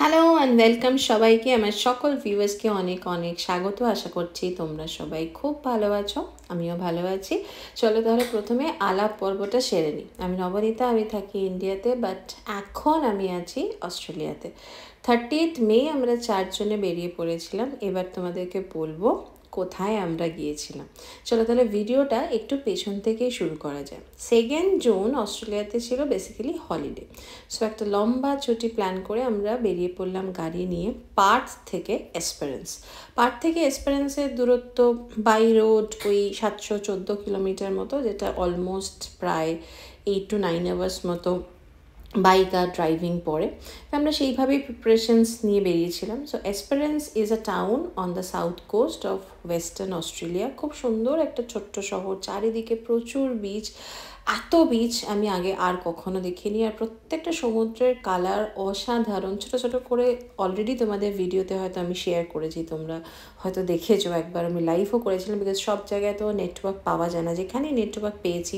Hello and welcome সবাইকে, আমার সকল ভিউয়ার্সকে অনেক অনেক স্বাগত। আশা করছি তোমরা সবাই খুব ভালো আছো, আমিও ভালো আছি। চলো তাহলে প্রথমে আলাপ পর্বটা সেরে নিই। আমি নবনীতা, আমি থাকি ইন্ডিয়াতে, বাট এখন আমি আছি অস্ট্রেলিয়াতে। 30th মে আমরা 4 জনে বেরিয়ে পড়েছিলাম। এবার তোমাদেরকে বলবো কোথায় আমরা গিয়েছিলাম। চলো তাহলে ভিডিওটা একটু পেছন থেকেই শুরু করা যায়। 2nd জুন অস্ট্রেলিয়াতে ছিল বেসিক্যালি হলিডে। সো একটা লম্বা ছুটি প্ল্যান করে আমরা বেরিয়ে পড়লাম গাড়ি নিয়ে পার্থ থেকে এসপেরেন্স। পার্থ থেকে এসপেরেন্সের দূরত্ব বাই রোড ওই 714 কিলোমিটার মতো, যেটা অলমোস্ট প্রায় 8 to 9 আওয়ার্স মতো বাইক আর ড্রাইভিং পরে। তো আমরা সেইভাবেই প্রিপারেশনস নিয়ে বেরিয়েছিলাম। So Esperance is a town on the south coast of Western Australia. খুব সুন্দর একটা ছোট্ট শহর, চারিদিকে প্রচুর বিচ। এত বিচ আমি আগে আর কখনো দেখিনি, আর প্রত্যেকটা সমুদ্রের কালার অসাধারণ। ছোটো ছোটো করে অলরেডি তোমাদের ভিডিওতে হয়তো আমি শেয়ার করেছি, তোমরা হয়তো দেখেছো একবার, আমি লাইভও করেছিলাম। বিকজ সব জায়গায় তো নেটওয়ার্ক পাওয়া যায় না, যেখানেই নেটওয়ার্ক পেয়েছি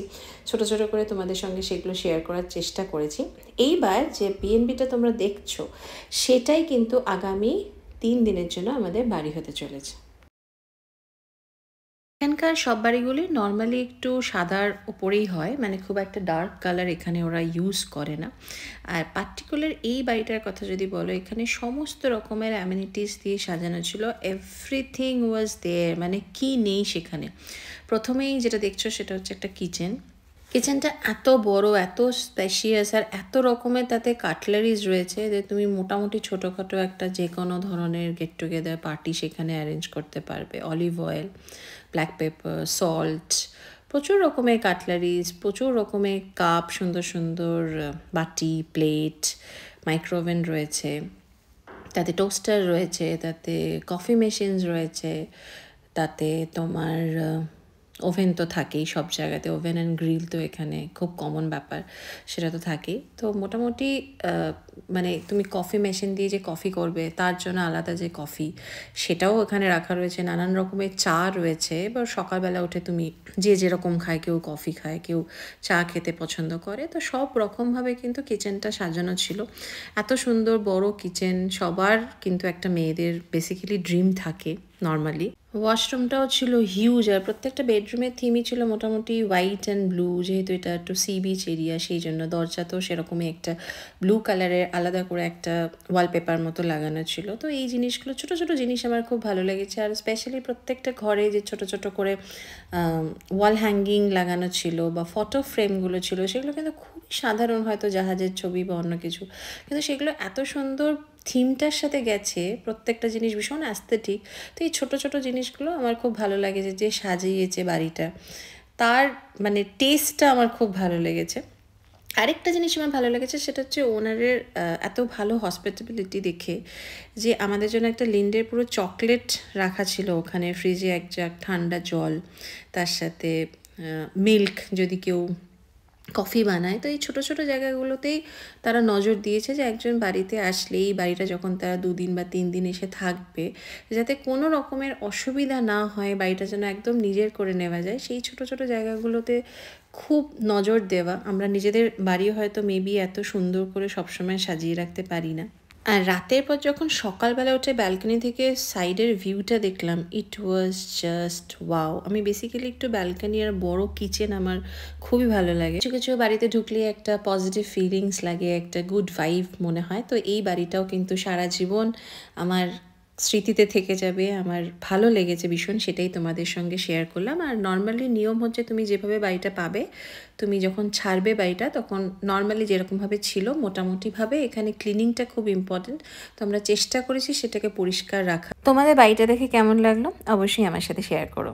ছোটো ছোটো করে তোমাদের সঙ্গে সেগুলো শেয়ার করার চেষ্টা করেছি। এইবার যে বিএনবিটা তোমরা দেখছো সেটাই কিন্তু আগামী 3 দিনের জন্য আমাদের বাড়ি হতে চলেছে। এখানকার সব বাড়িগুলি নর্মালি একটু সাদার উপরেই হয়, মানে খুব একটা ডার্ক কালার এখানে ওরা ইউজ করে না। আর পার্টিকুলার এই বাড়িটার কথা যদি বলো, এখানে সমস্ত রকমের অ্যামিনিটিস দিয়ে সাজানো ছিল। এভরিথিং ওয়াজ দেয়ার, মানে কি নেই সেখানে। প্রথমেই যেটা দেখছো সেটা হচ্ছে একটা কিচেনটা এত বড়, এত স্পেশিয়াস, আর এত রকমের তাতে কাটলারিজ রয়েছে যে তুমি মোটামুটি ছোটোখাটো একটা যে কোনো ধরনের গেট টুগেদার পার্টি সেখানে অ্যারেঞ্জ করতে পারবে। Olive oil, black pepper, salt, প্রচুর রকমের কাটলারিজ, প্রচুর রকমের কাপ, সুন্দর সুন্দর বাটি, প্লেট, মাইক্রোওভেন রয়েছে, তাতে টোস্টার রয়েছে, তাতে কফি মেশিনস রয়েছে, তাতে তোমার ওভেন তো থাকেই সব জায়গাতে। ওভেন অ্যান্ড গ্রিল তো এখানে খুব কমন ব্যাপার, সেটা তো থাকেই। তো মোটামুটি মানে তুমি কফি মেশিন দিয়ে যে কফি করবে তার জন্য আলাদা যে কফি, সেটাও এখানে রাখা রয়েছে। নানান রকমের চা রয়েছে। এবার সকালবেলা উঠে তুমি যে যেরকম খায়, কেউ কফি খায়, কেউ চা খেতে পছন্দ করে, তো সব রকমভাবে কিন্তু কিচেনটা সাজানো ছিল। এত সুন্দর বড় কিচেন, সবার কিন্তু একটা মেয়েদের বেসিক্যালি ড্রিম থাকে নর্মালি। ওয়াশরুমটাও ছিল হিউজ, আর প্রত্যেকটা বেডরুমের থিমই ছিল মোটামুটি হোয়াইট অ্যান্ড ব্লু। যেহেতু এটা একটু সি বিচ এরিয়া, সেই জন্য দরজাতেও সেরকমই একটা ব্লু কালারের আলাদা করে একটা ওয়ালপেপার মতো লাগানো ছিল। তো এই জিনিসগুলো, ছোটো ছোটো জিনিস আমার খুব ভালো লেগেছে। আর স্পেশালি প্রত্যেকটা ঘরে যে ছোটো ছোটো করে ওয়াল হ্যাঙ্গিং লাগানো ছিল বা ফটো ফ্রেমগুলো ছিল, সেগুলো কিন্তু খুবই সাধারণ, হয়তো জাহাজের ছবি বা অন্য কিছু, কিন্তু সেগুলো এত সুন্দর থিমটার সাথে গেছে। প্রত্যেকটা জিনিস ভীষণ অ্যাস্থেটিক। তো এই ছোটো ছোটো জিনিসগুলো আমার খুব ভালো লাগে, যে সাজিয়েছে বাড়িটা তার মানে টেস্টটা আমার খুব ভালো লেগেছে। আরেকটা জিনিস আমার ভালো লেগেছে, সেটা হচ্ছে ওনারের এত ভালো হসপিটালিটি দেখে, যে আমাদের জন্য একটা লিন্ডের পুরো চকলেট রাখা ছিল ওখানে ফ্রিজে, এক জাগ ঠান্ডা জল, তার সাথে মিল্ক যদি কেউ কফি বানায়। তো এই ছোটো ছোটো জায়গাগুলোতেই তারা নজর দিয়েছে যে একজন বাড়িতে আসলে, এই বাড়িটা যখন তারা 2 দিন বা 3 দিন এসে থাকবে, যাতে কোনো রকমের অসুবিধা না হয়, বাড়িটা যেন একদম নিজের করে নেওয়া যায়, সেই ছোটো ছোটো জায়গাগুলোতে খুব নজর দেওয়া। আমরা নিজেদের বাড়ি হয়তো মেবি এত সুন্দর করে সবসময় সাজিয়ে রাখতে পারি না। আর রাতের পর যখন সকালবেলা উঠে ব্যালকনি থেকে সাইডের ভিউটা দেখলাম, ইট ওয়াজ জাস্ট ওয়াও। আমি বেসিক্যালি একটু ব্যালকনি আর বড় কিচেন আমার খুবই ভালো লাগে। কিছু কিছু বাড়িতে ঢুকলে একটা পজিটিভ ফিলিংস লাগে, একটা গুড ভাইব মনে হয়। তো এই বাড়িটাও কিন্তু সারা জীবন আমার স্মৃতিতে থেকে যাবে, আমার ভালো লেগেছে ভীষণ, সেটাই তোমাদের সঙ্গে শেয়ার করলাম। আর নর্মালি নিয়ম হচ্ছে, তুমি যেভাবে বাড়িটা পাবে, তুমি যখন ছাড়বে বাড়িটা, তখন নর্মালি যেরকমভাবে ছিল মোটামুটিভাবে, এখানে ক্লিনিংটা খুব ইম্পর্টেন্ট। তো আমরা চেষ্টা করেছি সেটাকে পরিষ্কার রাখা। তোমাদের বাড়িটা দেখে কেমন লাগলো অবশ্যই আমার সাথে শেয়ার করো।